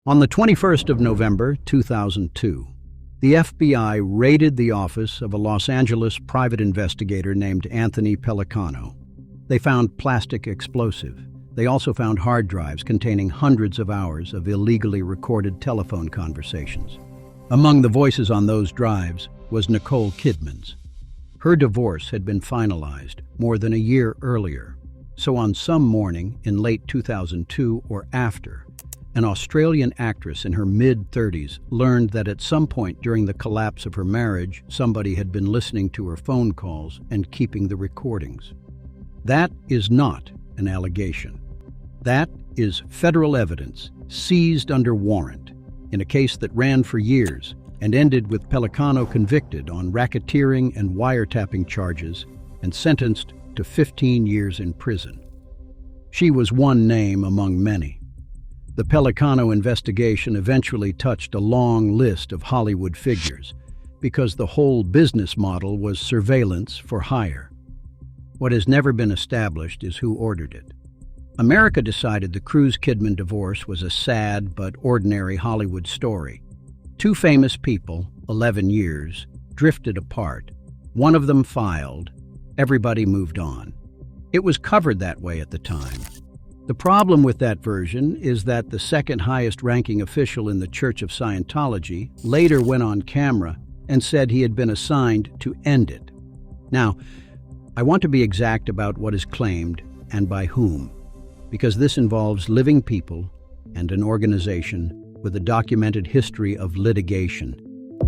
On the 21st of November, 2002, the FBI raided the office of a Los Angeles private investigator named Anthony Pellicano. They found plastic explosive. They also found hard drives containing hundreds of hours of illegally recorded telephone conversations. Among the voices on those drives was Nicole Kidman's. Her divorce had been finalized more than a year earlier, so on some morning in late 2002 or after, an Australian actress in her mid-30s learned that at some point during the collapse of her marriage, somebody had been listening to her phone calls and keeping the recordings. That is not an allegation. That is federal evidence seized under warrant in a case that ran for years and ended with Pellicano convicted on racketeering and wiretapping charges and sentenced to 15 years in prison. She was one name among many. The Pellicano investigation eventually touched a long list of Hollywood figures because the whole business model was surveillance for hire. What has never been established is who ordered it. America decided the Cruise-Kidman divorce was a sad but ordinary Hollywood story. Two famous people, 11 years, drifted apart. One of them filed. Everybody moved on. It was covered that way at the time. The problem with that version is that the second highest ranking official in the Church of Scientology later went on camera and said he had been assigned to end it. Now, I want to be exact about what is claimed and by whom, because this involves living people and an organization with a documented history of litigation,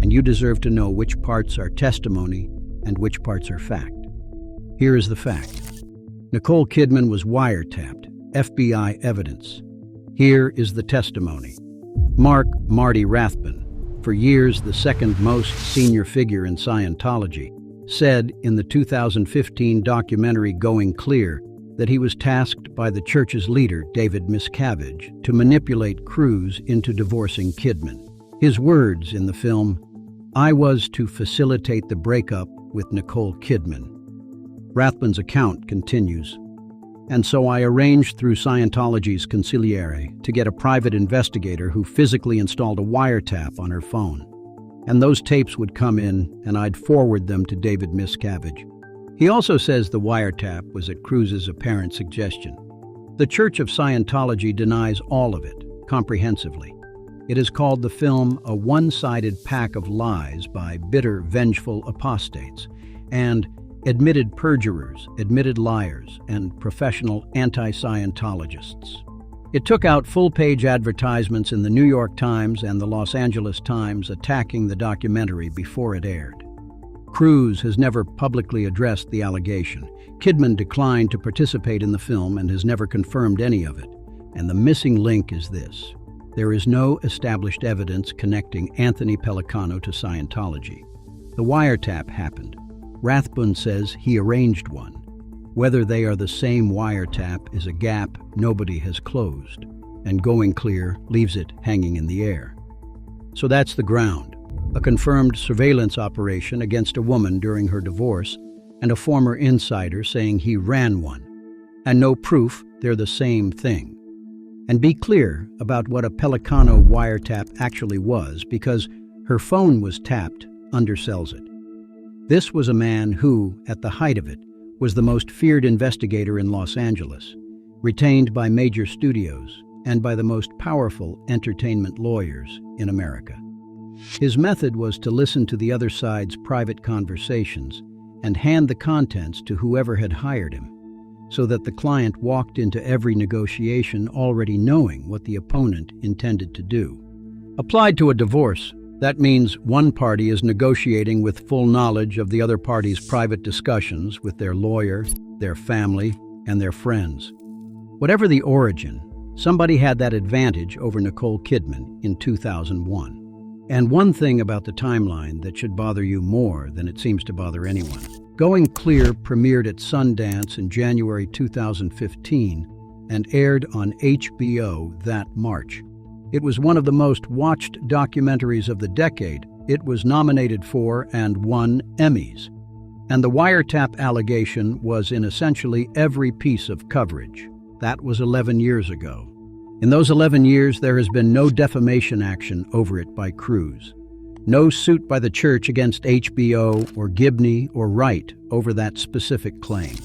and you deserve to know which parts are testimony and which parts are fact. Here is the fact. Nicole Kidman was wiretapped. FBI evidence. Here is the testimony. Marty Rathbun, for years the second most senior figure in Scientology, said in the 2015 documentary Going Clear that he was tasked by the church's leader, David Miscavige, to manipulate Cruise into divorcing Kidman. His words in the film, "I was to facilitate the breakup with Nicole Kidman." Rathbun's account continues, "And so I arranged through Scientology's consigliere to get a private investigator who physically installed a wiretap on her phone. And those tapes would come in, and I'd forward them to David Miscavige." He also says the wiretap was at Cruise's apparent suggestion. The Church of Scientology denies all of it, comprehensively. It has called the film a one-sided pack of lies by bitter, vengeful apostates, and admitted perjurers, admitted liars, and professional anti-Scientologists. It took out full-page advertisements in the New York Times and the Los Angeles Times attacking the documentary before it aired. Cruise has never publicly addressed the allegation. Kidman declined to participate in the film and has never confirmed any of it. And the missing link is this. There is no established evidence connecting Anthony Pellicano to Scientology. The wiretap happened. Rathbun says he arranged one. Whether they are the same wiretap is a gap nobody has closed, and Going Clear leaves it hanging in the air. So that's the ground. A confirmed surveillance operation against a woman during her divorce, and a former insider saying he ran one. And no proof they're the same thing. And be clear about what a Pellicano wiretap actually was, because her phone was tapped undersells it. This was a man who, at the height of it, was the most feared investigator in Los Angeles, retained by major studios and by the most powerful entertainment lawyers in America. His method was to listen to the other side's private conversations and hand the contents to whoever had hired him, so that the client walked into every negotiation already knowing what the opponent intended to do. Applied to a divorce, that means one party is negotiating with full knowledge of the other party's private discussions with their lawyer, their family, and their friends. Whatever the origin, somebody had that advantage over Nicole Kidman in 2001. And one thing about the timeline that should bother you more than it seems to bother anyone. Going Clear premiered at Sundance in January 2015 and aired on HBO that March. It was one of the most watched documentaries of the decade. It was nominated for and won Emmys. And the wiretap allegation was in essentially every piece of coverage. That was 11 years ago. In those 11 years, there has been no defamation action over it by Cruise. No suit by the church against HBO or Gibney or Wright over that specific claim.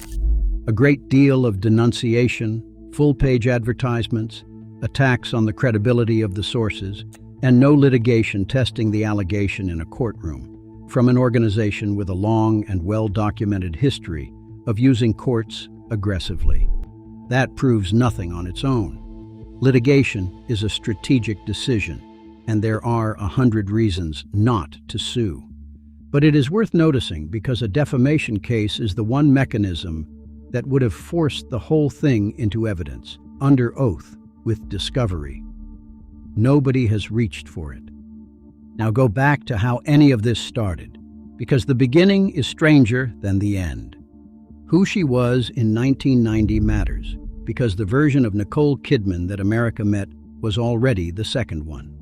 A great deal of denunciation, full-page advertisements, attacks on the credibility of the sources, and no litigation testing the allegation in a courtroom from an organization with a long and well-documented history of using courts aggressively. That proves nothing on its own. Litigation is a strategic decision, and there are 100 reasons not to sue. But it is worth noticing because a defamation case is the one mechanism that would have forced the whole thing into evidence, under oath, with discovery. Nobody has reached for it. Now go back to how any of this started, because the beginning is stranger than the end. Who she was in 1990 matters, because the version of Nicole Kidman that America met was already the second one.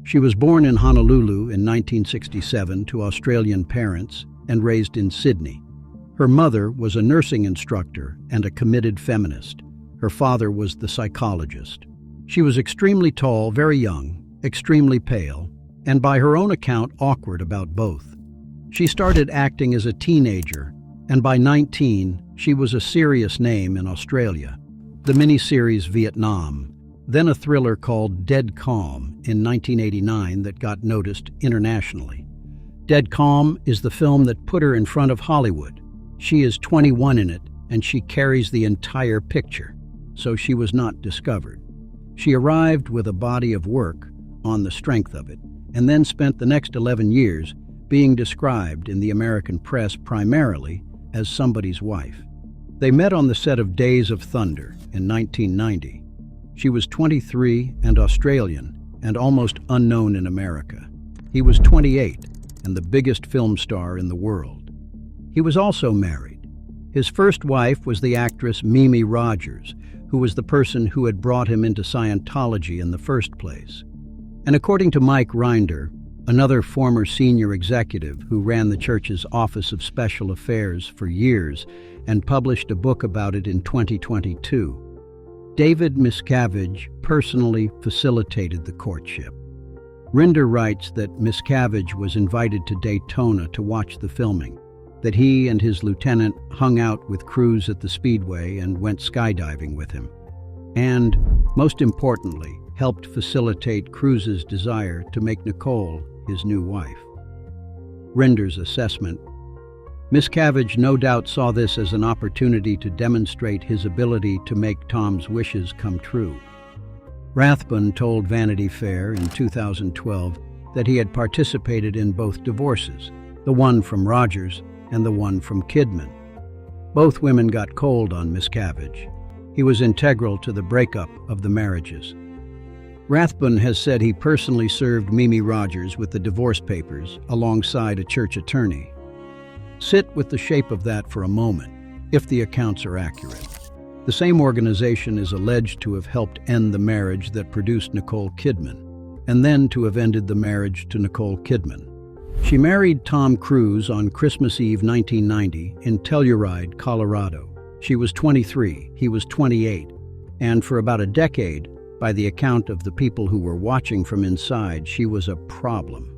She was born in Honolulu in 1967 to Australian parents and raised in Sydney. Her mother was a nursing instructor and a committed feminist. Her father was the psychologist. She was extremely tall, very young, extremely pale, and by her own account, awkward about both. She started acting as a teenager, and by 19, she was a serious name in Australia. The miniseries Vietnam, then a thriller called Dead Calm in 1989 that got noticed internationally. Dead Calm is the film that put her in front of Hollywood. She is 21 in it, and she carries the entire picture, so she was not discovered. She arrived with a body of work on the strength of it, and then spent the next 11 years being described in the American press primarily as somebody's wife. They met on the set of Days of Thunder in 1990. She was 23 and Australian and almost unknown in America. He was 28 and the biggest film star in the world. He was also married. His first wife was the actress Mimi Rogers, who was the person who had brought him into Scientology in the first place. And according to Mike Rinder, another former senior executive who ran the church's Office of Special Affairs for years and published a book about it in 2022, David Miscavige personally facilitated the courtship. Rinder writes that Miscavige was invited to Daytona to watch the filming, that he and his lieutenant hung out with Cruise at the Speedway and went skydiving with him, and, most importantly, helped facilitate Cruise's desire to make Nicole his new wife. Rinder's assessment: Miscavige no doubt saw this as an opportunity to demonstrate his ability to make Tom's wishes come true. Rathbun told Vanity Fair in 2012 that he had participated in both divorces, the one from Rogers and the one from Kidman. Both women got cold on Miscavige. He was integral to the breakup of the marriages. Rathbun has said he personally served Mimi Rogers with the divorce papers alongside a church attorney. Sit with the shape of that for a moment, if the accounts are accurate. The same organization is alleged to have helped end the marriage that produced Nicole Kidman, and then to have ended the marriage to Nicole Kidman. She married Tom Cruise on Christmas Eve 1990 in Telluride, Colorado. She was 23, he was 28, and for about a decade, by the account of the people who were watching from inside, she was a problem.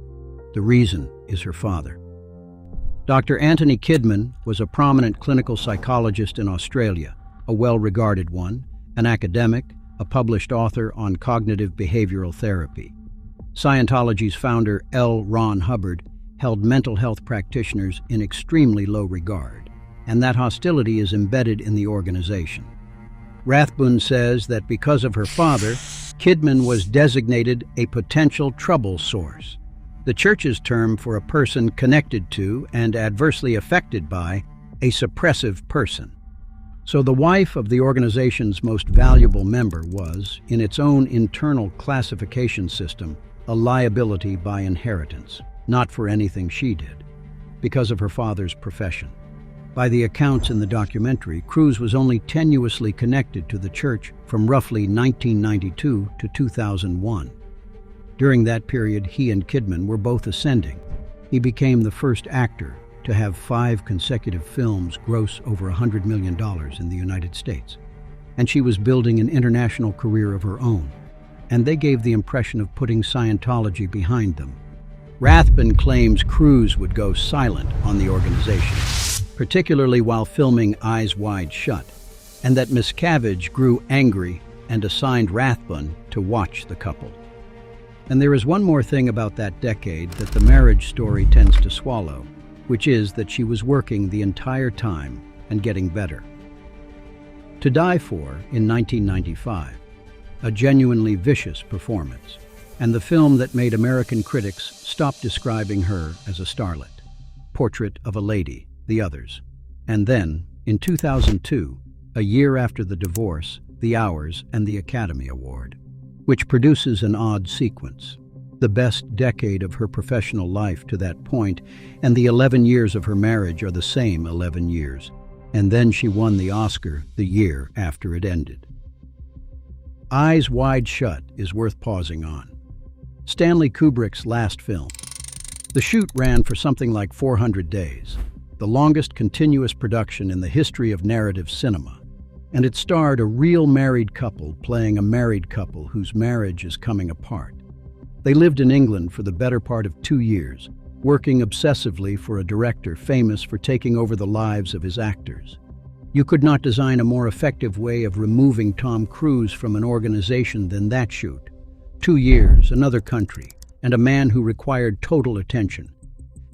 The reason is her father. Dr. Anthony Kidman was a prominent clinical psychologist in Australia, a well-regarded one, an academic, a published author on cognitive behavioral therapy. Scientology's founder, L. Ron Hubbard, held mental health practitioners in extremely low regard, and that hostility is embedded in the organization. Rathbun says that because of her father, Kidman was designated a potential trouble source, the church's term for a person connected to and adversely affected by a suppressive person. So the wife of the organization's most valuable member was, in its own internal classification system, a liability by inheritance, not for anything she did, because of her father's profession. By the accounts in the documentary, Cruise was only tenuously connected to the church from roughly 1992 to 2001. During that period, he and Kidman were both ascending. He became the first actor to have 5 consecutive films gross over $100 million in the United States. and she was building an international career of her own. And they gave the impression of putting Scientology behind them. Rathbun claims Cruise would go silent on the organization, particularly while filming Eyes Wide Shut, and that Miscavige grew angry and assigned Rathbun to watch the couple. And there is one more thing about that decade that the marriage story tends to swallow, which is that she was working the entire time and getting better. To Die For in 1995, a genuinely vicious performance, and the film that made American critics stop describing her as a starlet. Portrait of a Lady, The Others. And then, in 2002, a year after the divorce, The Hours and the Academy Award, which produces an odd sequence. The best decade of her professional life to that point, and the 11 years of her marriage are the same 11 years. And then she won the Oscar the year after it ended. Eyes Wide Shut is worth pausing on. Stanley Kubrick's last film. The shoot ran for something like 400 days, the longest continuous production in the history of narrative cinema, and it starred a real married couple playing a married couple whose marriage is coming apart. They lived in England for the better part of 2 years, working obsessively for a director famous for taking over the lives of his actors. You could not design a more effective way of removing Tom Cruise from an organization than that shoot. 2 years, another country, and a man who required total attention.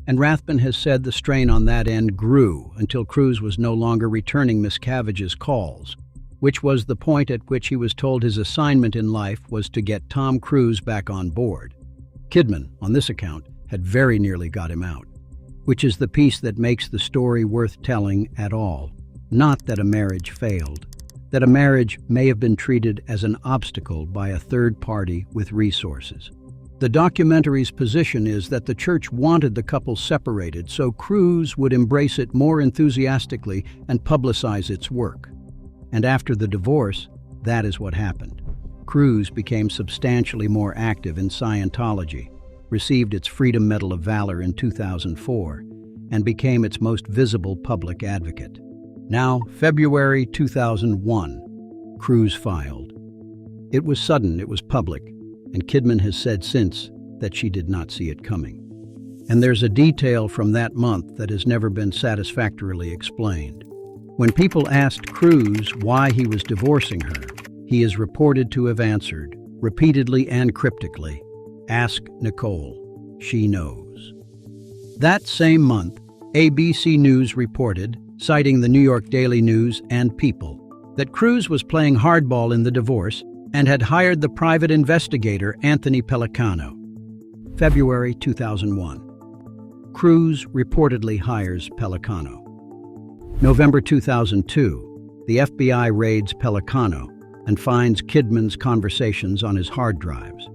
And Rathbun has said the strain on that end grew until Cruise was no longer returning Miscavige's calls, which was the point at which he was told his assignment in life was to get Tom Cruise back on board. Kidman, on this account, had very nearly got him out, which is the piece that makes the story worth telling at all. Not that a marriage failed, that a marriage may have been treated as an obstacle by a third party with resources. The documentary's position is that the church wanted the couple separated so Cruise would embrace it more enthusiastically and publicize its work. And after the divorce, that is what happened. Cruise became substantially more active in Scientology, received its Freedom Medal of Valor in 2004, and became its most visible public advocate. Now, February 2001, Cruise filed. It was sudden, it was public, and Kidman has said since that she did not see it coming. And there's a detail from that month that has never been satisfactorily explained. When people asked Cruise why he was divorcing her, he is reported to have answered, repeatedly and cryptically, "Ask Nicole, she knows." That same month, ABC News reported, citing the New York Daily News and People, that Cruise was playing hardball in the divorce and had hired the private investigator Anthony Pellicano. February 2001. Cruise reportedly hires Pellicano. November 2002, the FBI raids Pellicano and finds Kidman's conversations on his hard drives.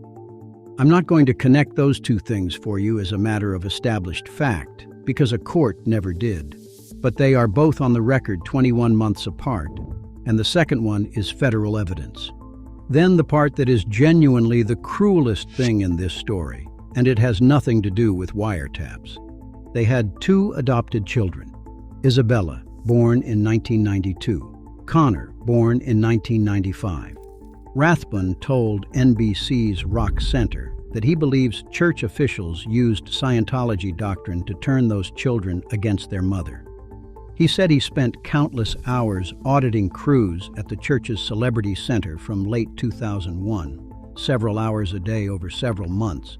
I'm not going to connect those two things for you as a matter of established fact, because a court never did. But they are both on the record 21 months apart, and the second one is federal evidence. Then the part that is genuinely the cruelest thing in this story, and it has nothing to do with wiretaps. They had 2 adopted children, Isabella, born in 1992, Connor, born in 1995. Rathbun told NBC's Rock Center that he believes church officials used Scientology doctrine to turn those children against their mother. He said he spent countless hours auditing Cruise at the church's Celebrity Center from late 2001, several hours a day over several months,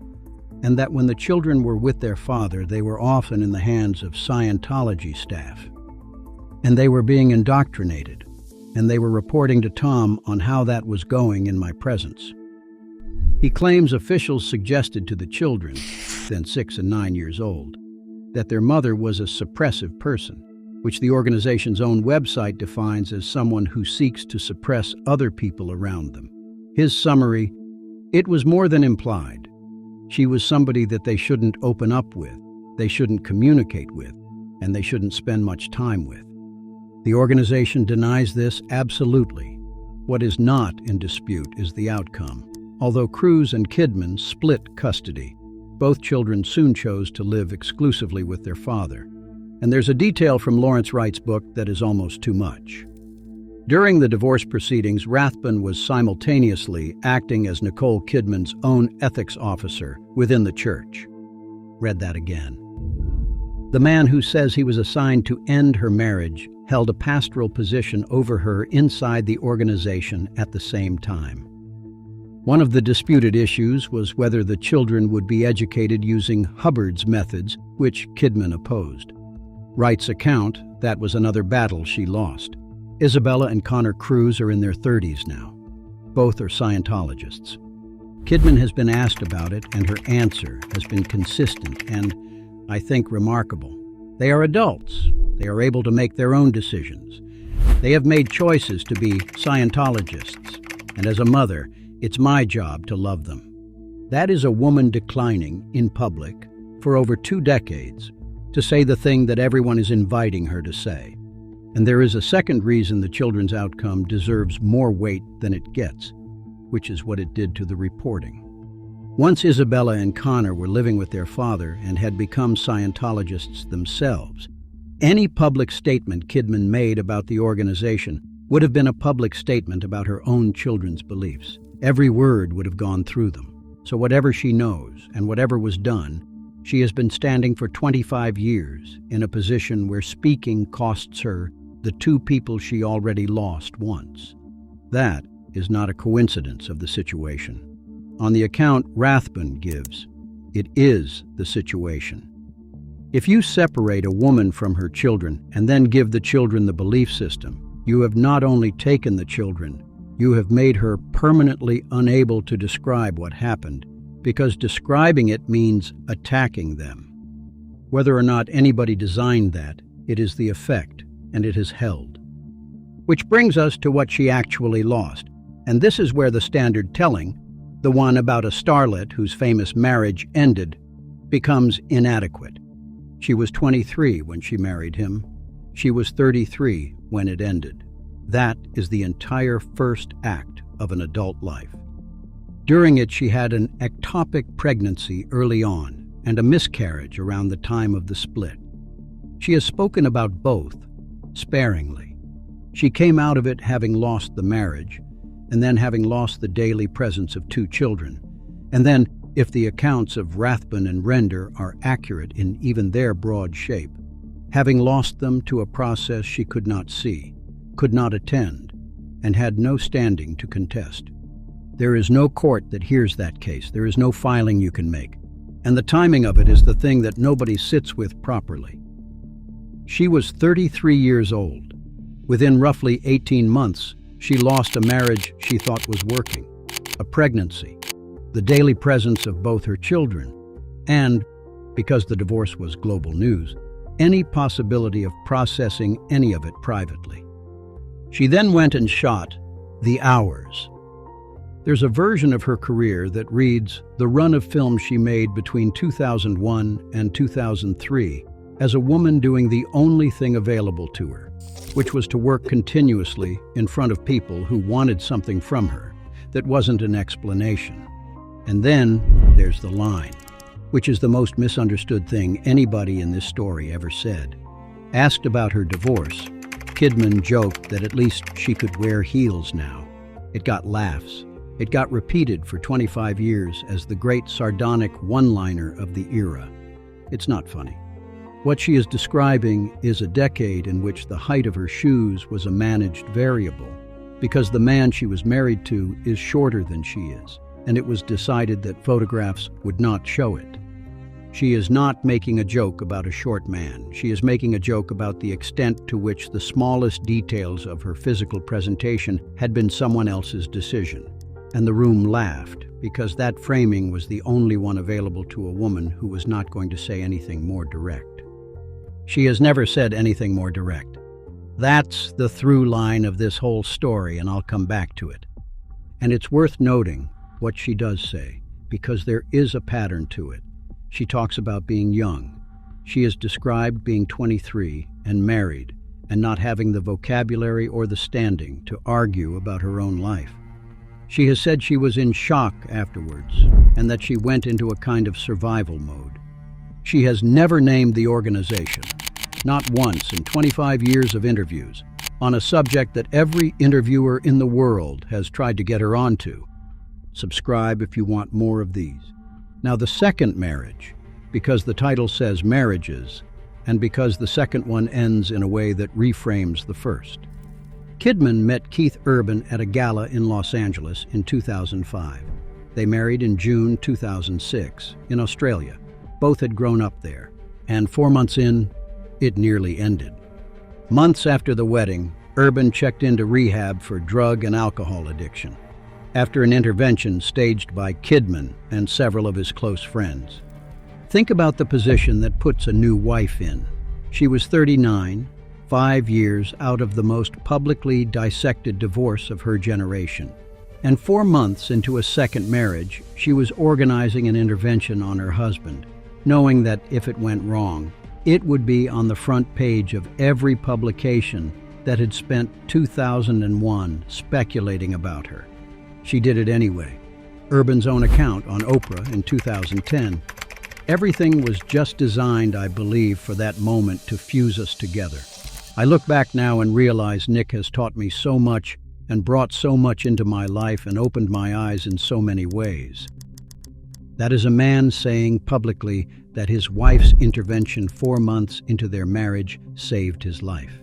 and that when the children were with their father, they were often in the hands of Scientology staff. And they were being indoctrinated, and they were reporting to Tom on how that was going in my presence. He claims officials suggested to the children, then 6 and 9 years old, that their mother was a suppressive person, which the organization's own website defines as someone who seeks to suppress other people around them. His summary, it was more than implied. She was somebody that they shouldn't open up with, they shouldn't communicate with, and they shouldn't spend much time with. The organization denies this absolutely. What is not in dispute is the outcome. Although Cruise and Kidman split custody, both children soon chose to live exclusively with their father. And there's a detail from Lawrence Wright's book that is almost too much. During the divorce proceedings, Rathbun was simultaneously acting as Nicole Kidman's own ethics officer within the church. Read that again. The man who says he was assigned to end her marriage held a pastoral position over her inside the organization at the same time. One of the disputed issues was whether the children would be educated using Hubbard's methods, which Kidman opposed. Wright's account, that was another battle she lost. Isabella and Connor Cruz are in their 30s now. Both are Scientologists. Kidman has been asked about it, and her answer has been consistent and, I think, remarkable. They are adults. They are able to make their own decisions. They have made choices to be Scientologists, and as a mother, it's my job to love them. That is a woman declining in public for over 2 decades to say the thing that everyone is inviting her to say. And there is a second reason the children's outcome deserves more weight than it gets, which is what it did to the reporting. Once Isabella and Connor were living with their father and had become Scientologists themselves, any public statement Kidman made about the organization would have been a public statement about her own children's beliefs. Every word would have gone through them. So whatever she knows and whatever was done, she has been standing for 25 years in a position where speaking costs her the 2 people she already lost once. That is not a coincidence of the situation. On the account Rathbun gives, it is the situation. If you separate a woman from her children and then give the children the belief system, you have not only taken the children, you have made her permanently unable to describe what happened, because describing it means attacking them. Whether or not anybody designed that, it is the effect, and it has held. Which brings us to what she actually lost, and this is where the standard telling, the one about a starlet whose famous marriage ended, becomes inadequate. She was 23 when she married him. She was 33 when it ended. That is the entire first act of an adult life. During it, she had an ectopic pregnancy early on and a miscarriage around the time of the split. She has spoken about both, sparingly. She came out of it having lost the marriage, and then having lost the daily presence of 2 children, and then, if the accounts of Rathbun and Render are accurate in even their broad shape, having lost them to a process she could not see, could not attend, and had no standing to contest. There is no court that hears that case. There is no filing you can make, and the timing of it is the thing that nobody sits with properly. She was 33 years old. Within roughly 18 months, she lost a marriage she thought was working, a pregnancy, the daily presence of both her children, and, because the divorce was global news, any possibility of processing any of it privately. She then went and shot The Hours. There's a version of her career that reads the run of films she made between 2001 and 2003 as a woman doing the only thing available to her, which was to work continuously in front of people who wanted something from her that wasn't an explanation. And then there's the line, which is the most misunderstood thing anybody in this story ever said. Asked about her divorce, Kidman joked that at least she could wear heels now. It got laughs. It got repeated for 25 years as the great sardonic one-liner of the era. It's not funny. What she is describing is a decade in which the height of her shoes was a managed variable, because the man she was married to is shorter than she is, and it was decided that photographs would not show it. She is not making a joke about a short man. She is making a joke about the extent to which the smallest details of her physical presentation had been someone else's decision. And the room laughed, because that framing was the only one available to a woman who was not going to say anything more direct. She has never said anything more direct. That's the through line of this whole story, and I'll come back to it. And it's worth noting what she does say, because there is a pattern to it. She talks about being young. She is described being 23 and married, and not having the vocabulary or the standing to argue about her own life. She has said she was in shock afterwards, and that she went into a kind of survival mode. She has never named the organization, not once in 25 years of interviews, on a subject that every interviewer in the world has tried to get her onto. Subscribe if you want more of these. Now, the second marriage, because the title says marriages, and because the second one ends in a way that reframes the first. Kidman met Keith Urban at a gala in Los Angeles in 2005. They married in June 2006 in Australia. Both had grown up there, and 4 months in, it nearly ended. Months after the wedding, Urban checked into rehab for drug and alcohol addiction, after an intervention staged by Kidman and several of his close friends. Think about the position that puts a new wife in. She was 39, 5 years out of the most publicly dissected divorce of her generation. And 4 months into a second marriage, she was organizing an intervention on her husband, knowing that if it went wrong, it would be on the front page of every publication that had spent 2001 speculating about her. She did it anyway. Urban's own account on Oprah in 2010. Everything was just designed, I believe, for that moment to fuse us together. I look back now and realize Nick has taught me so much and brought so much into my life and opened my eyes in so many ways. That is a man saying publicly that his wife's intervention 4 months into their marriage saved his life.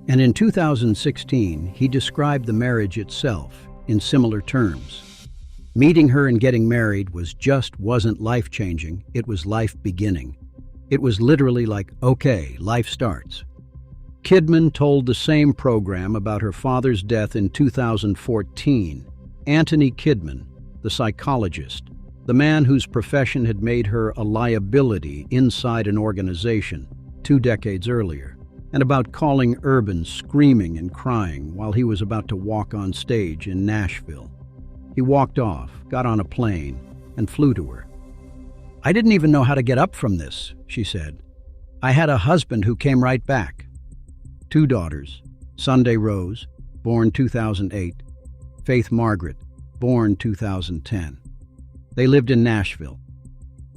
And in 2016, he described the marriage itself in similar terms. Meeting her and getting married wasn't life-changing, it was life-beginning. It was literally like, okay, life starts. Kidman told the same program about her father's death in 2014. Anthony Kidman, the psychologist, the man whose profession had made her a liability inside an organization 2 decades earlier, and about calling Urban screaming and crying while he was about to walk on stage in Nashville. He walked off, got on a plane, and flew to her. "I didn't even know how to get up from this," she said. "I had a husband who came right back." 2 daughters, Sunday Rose, born 2008, Faith Margaret, born 2010. They lived in Nashville.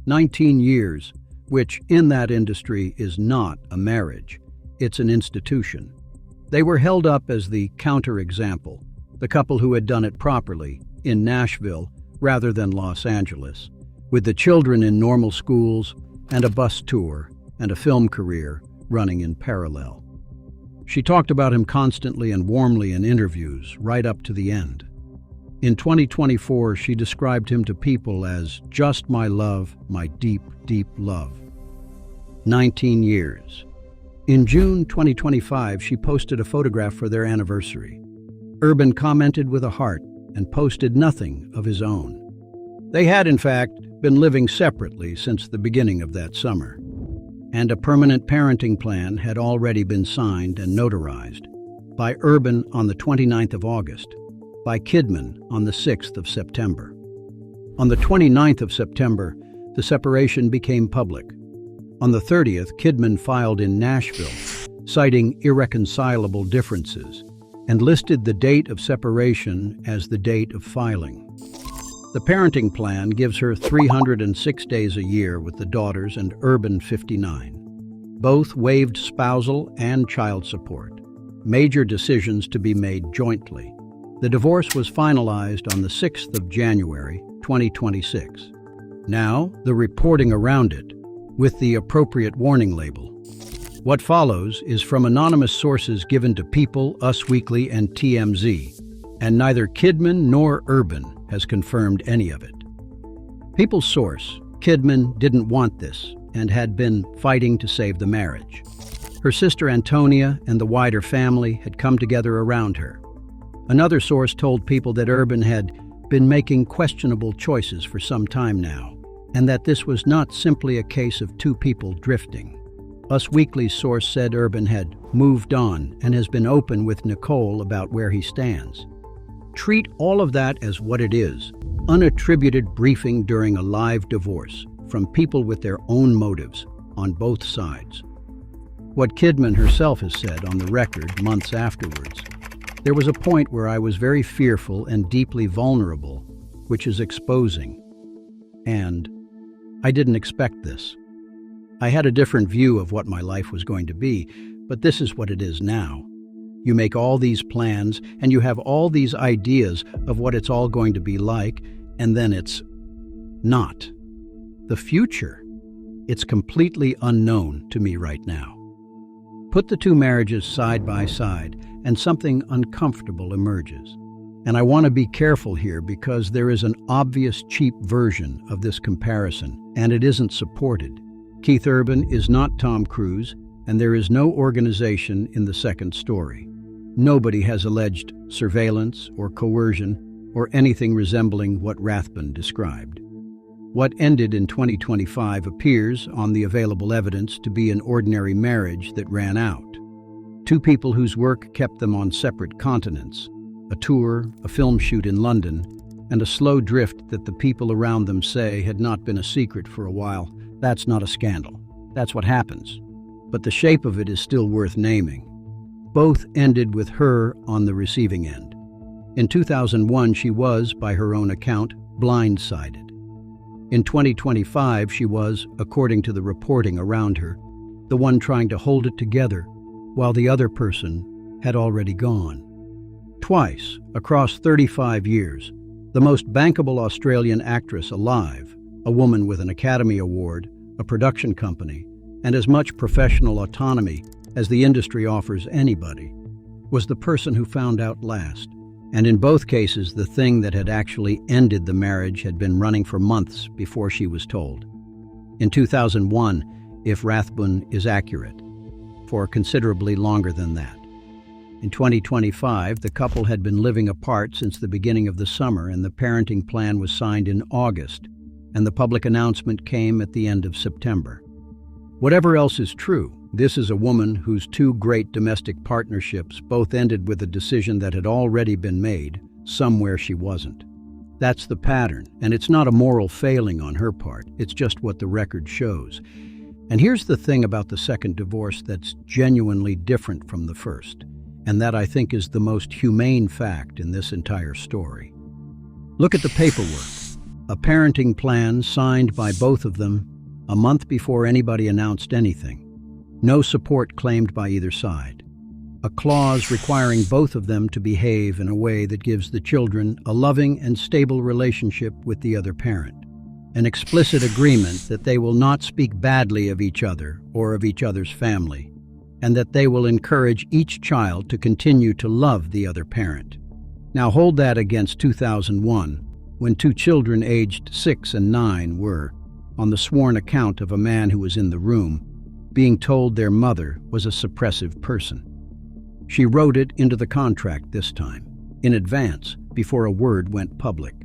19 years, which in that industry is not a marriage, it's an institution. They were held up as the counterexample, the couple who had done it properly in Nashville rather than Los Angeles, with the children in normal schools and a bus tour and a film career running in parallel. She talked about him constantly and warmly in interviews, right up to the end. In 2024, she described him to people as just my love, my deep, deep love. 19 years. In June 2025, she posted a photograph for their anniversary. Urban commented with a heart and posted nothing of his own. They had, in fact, been living separately since the beginning of that summer, and a permanent parenting plan had already been signed and notarized by Urban on the 29th of August, by Kidman on the 6th of September. On the 29th of September, the separation became public. On the 30th, Kidman filed in Nashville, citing irreconcilable differences, and listed the date of separation as the date of filing. The parenting plan gives her 306 days a year with the daughters and Urban 59. Both waived spousal and child support, major decisions to be made jointly. The divorce was finalized on the 6th of January, 2026. Now, the reporting around it, with the appropriate warning label. What follows is from anonymous sources given to People, Us Weekly, and TMZ, and neither Kidman nor Urban has confirmed any of it. People's source, Kidman didn't want this and had been fighting to save the marriage. Her sister Antonia and the wider family had come together around her. Another source told People that Urban had been making questionable choices for some time now, and that this was not simply a case of 2 people drifting. Us Weekly's source said Urban had moved on and has been open with Nicole about where he stands. Treat all of that as what it is, unattributed briefing during a live divorce from people with their own motives on both sides. What Kidman herself has said on the record months afterwards, there was a point where I was very fearful and deeply vulnerable, which is exposing. And I didn't expect this. I had a different view of what my life was going to be, but this is what it is now. You make all these plans, and you have all these ideas of what it's all going to be like, and then it's not. The future, it's completely unknown to me right now. Put the two marriages side by side, and something uncomfortable emerges. And I want to be careful here because there is an obvious cheap version of this comparison, and it isn't supported. Keith Urban is not Tom Cruise, and there is no organization in the second story. Nobody has alleged surveillance or coercion or anything resembling what Rathbun described. What ended in 2025 appears, on the available evidence, to be an ordinary marriage that ran out. Two people whose work kept them on separate continents, a tour, a film shoot in London, and a slow drift that the people around them say had not been a secret for a while. That's not a scandal. That's what happens. But the shape of it is still worth naming. Both ended with her on the receiving end. In 2001, she was, by her own account, blindsided. In 2025, she was, according to the reporting around her, the one trying to hold it together, while the other person had already gone. Twice, across 35 years, the most bankable Australian actress alive, a woman with an Academy Award, a production company, and as much professional autonomy as the industry offers anybody, was the person who found out last. And in both cases, the thing that had actually ended the marriage had been running for months before she was told. In 2001, if Rathbun is accurate, for considerably longer than that. In 2025, the couple had been living apart since the beginning of the summer, and the parenting plan was signed in August, and the public announcement came at the end of September. Whatever else is true, this is a woman whose two great domestic partnerships both ended with a decision that had already been made, somewhere she wasn't. That's the pattern, and it's not a moral failing on her part, it's just what the record shows. And here's the thing about the second divorce that's genuinely different from the first, and that I think is the most humane fact in this entire story. Look at the paperwork. A parenting plan signed by both of them a month before anybody announced anything. No support claimed by either side. A clause requiring both of them to behave in a way that gives the children a loving and stable relationship with the other parent. An explicit agreement that they will not speak badly of each other or of each other's family, and that they will encourage each child to continue to love the other parent. Now hold that against 2001, when two children aged 6 and 9 were, on the sworn account of a man who was in the room, being told their mother was a suppressive person. She wrote it into the contract this time, in advance, before a word went public.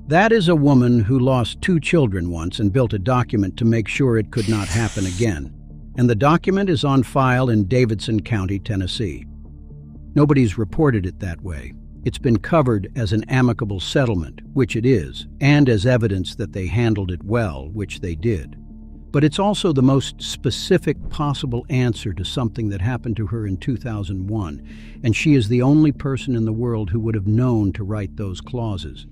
That is a woman who lost 2 children once and built a document to make sure it could not happen again. And the document is on file in Davidson County, Tennessee. Nobody's reported it that way. It's been covered as an amicable settlement, which it is, and as evidence that they handled it well, which they did. But it's also the most specific possible answer to something that happened to her in 2001, and she is the only person in the world who would have known to write those clauses.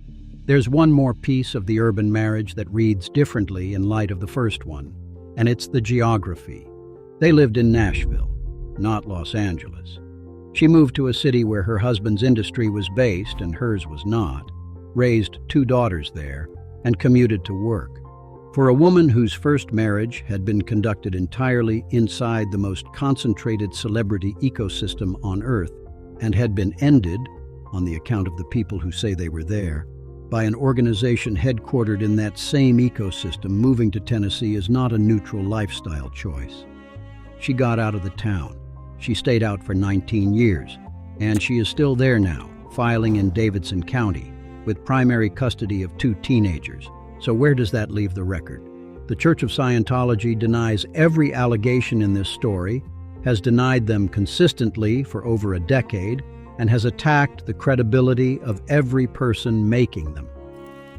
There's one more piece of the Urban marriage that reads differently in light of the first one, and it's the geography. They lived in Nashville, not Los Angeles. She moved to a city where her husband's industry was based and hers was not, raised 2 daughters there, and commuted to work. For a woman whose first marriage had been conducted entirely inside the most concentrated celebrity ecosystem on Earth and had been ended, on the account of the people who say they were there, by an organization headquartered in that same ecosystem, moving to Tennessee is not a neutral lifestyle choice. She got out of the town. She stayed out for 19 years, and she is still there now, filing in Davidson County, with primary custody of 2 teenagers. So where does that leave the record? The Church of Scientology denies every allegation in this story, has denied them consistently for over a decade, and has attacked the credibility of every person making them.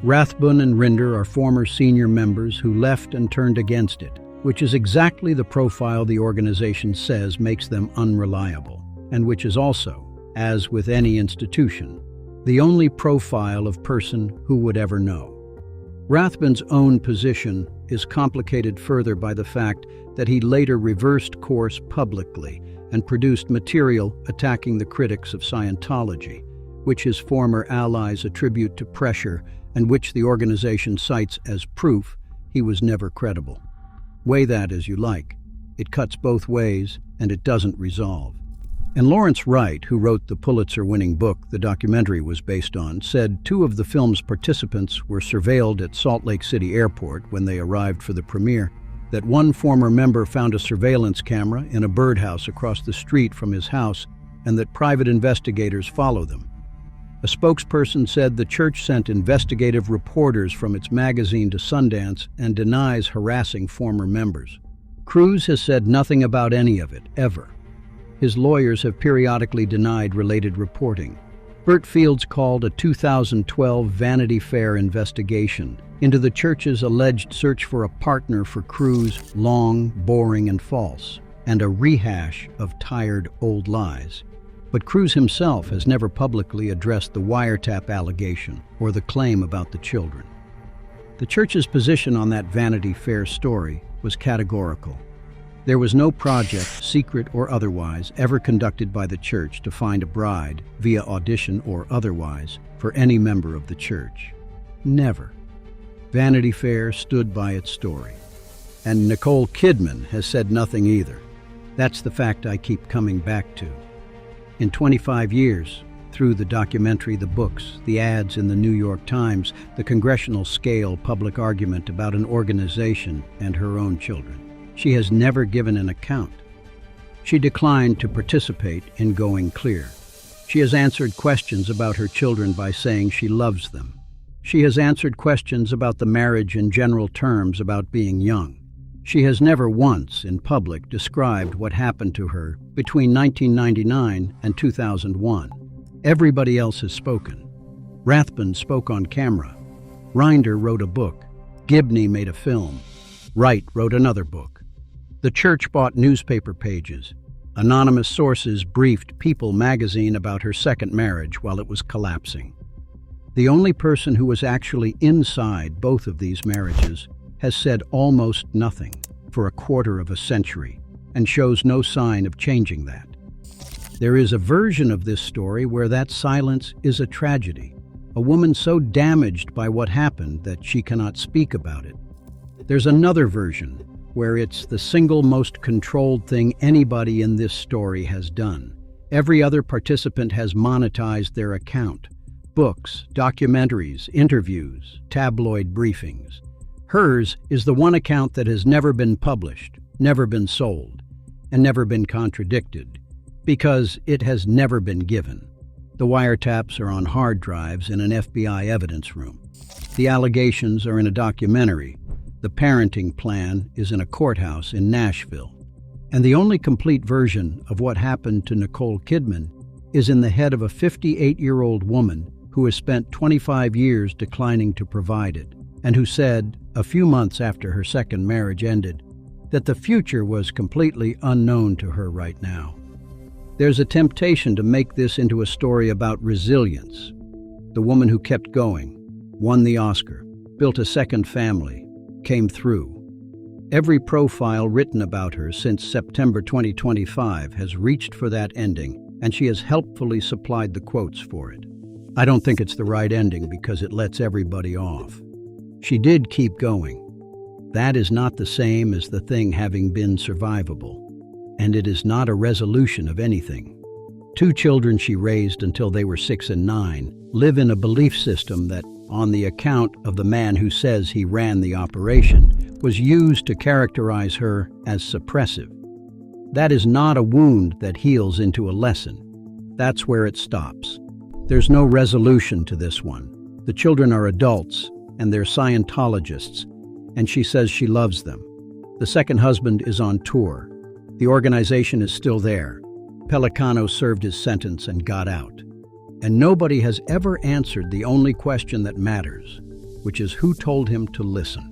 Rathbun and Rinder are former senior members who left and turned against it, which is exactly the profile the organization says makes them unreliable, and which is also, as with any institution, the only profile of person who would ever know. Rathbun's own position is complicated further by the fact that he later reversed course publicly and produced material attacking the critics of Scientology, which his former allies attribute to pressure and which the organization cites as proof he was never credible. Weigh that as you like. It cuts both ways, and it doesn't resolve. And Lawrence Wright, who wrote the Pulitzer-winning book the documentary was based on, said 2 of the film's participants were surveilled at Salt Lake City Airport when they arrived for the premiere, that one former member found a surveillance camera in a birdhouse across the street from his house, and that private investigators follow them. A spokesperson said the church sent investigative reporters from its magazine to Sundance and denies harassing former members. Cruz has said nothing about any of it, ever. His lawyers have periodically denied related reporting. Burt Fields called a 2012 Vanity Fair investigation into the church's alleged search for a partner for Cruz long, boring, and false, and a rehash of tired old lies. But Cruz himself has never publicly addressed the wiretap allegation or the claim about the children. The church's position on that Vanity Fair story was categorical. There was no project, secret or otherwise, ever conducted by the church to find a bride, via audition or otherwise, for any member of the church. Never. Vanity Fair stood by its story. And Nicole Kidman has said nothing either. That's the fact I keep coming back to. In 25 years, through the documentary, the books, the ads in the New York Times, the congressional-scale public argument about an organization and her own children, she has never given an account. She declined to participate in Going Clear. She has answered questions about her children by saying she loves them. She has answered questions about the marriage in general terms about being young. She has never once, in public, described what happened to her between 1999 and 2001. Everybody else has spoken. Rathbun spoke on camera. Rinder wrote a book. Gibney made a film. Wright wrote another book. The church bought newspaper pages. Anonymous sources briefed People magazine about her second marriage while it was collapsing. The only person who was actually inside both of these marriages has said almost nothing for a quarter of a century and shows no sign of changing that. There is a version of this story where that silence is a tragedy, a woman so damaged by what happened that she cannot speak about it. There's another version where it's the single most controlled thing anybody in this story has done. Every other participant has monetized their account. Books, documentaries, interviews, tabloid briefings. Hers is the one account that has never been published, never been sold, and never been contradicted, because it has never been given. The wiretaps are on hard drives in an FBI evidence room. The allegations are in a documentary. The parenting plan is in a courthouse in Nashville. And the only complete version of what happened to Nicole Kidman is in the head of a 58-year-old woman who has spent 25 years declining to provide it, and who said, a few months after her second marriage ended, that the future was completely unknown to her right now. There's a temptation to make this into a story about resilience. The woman who kept going, won the Oscar, built a second family, came through. Every profile written about her since September 2025 has reached for that ending, and she has helpfully supplied the quotes for it. I don't think it's the right ending because it lets everybody off. She did keep going. That is not the same as the thing having been survivable, and it is not a resolution of anything. 2 children she raised until they were 6 and 9 live in a belief system that, on the account of the man who says he ran the operation, was used to characterize her as suppressive. That is not a wound that heals into a lesson. That's where it stops. There's no resolution to this one. The children are adults, and they're Scientologists, and she says she loves them. The second husband is on tour. The organization is still there. Pelicano served his sentence and got out. And nobody has ever answered the only question that matters, which is who told him to listen.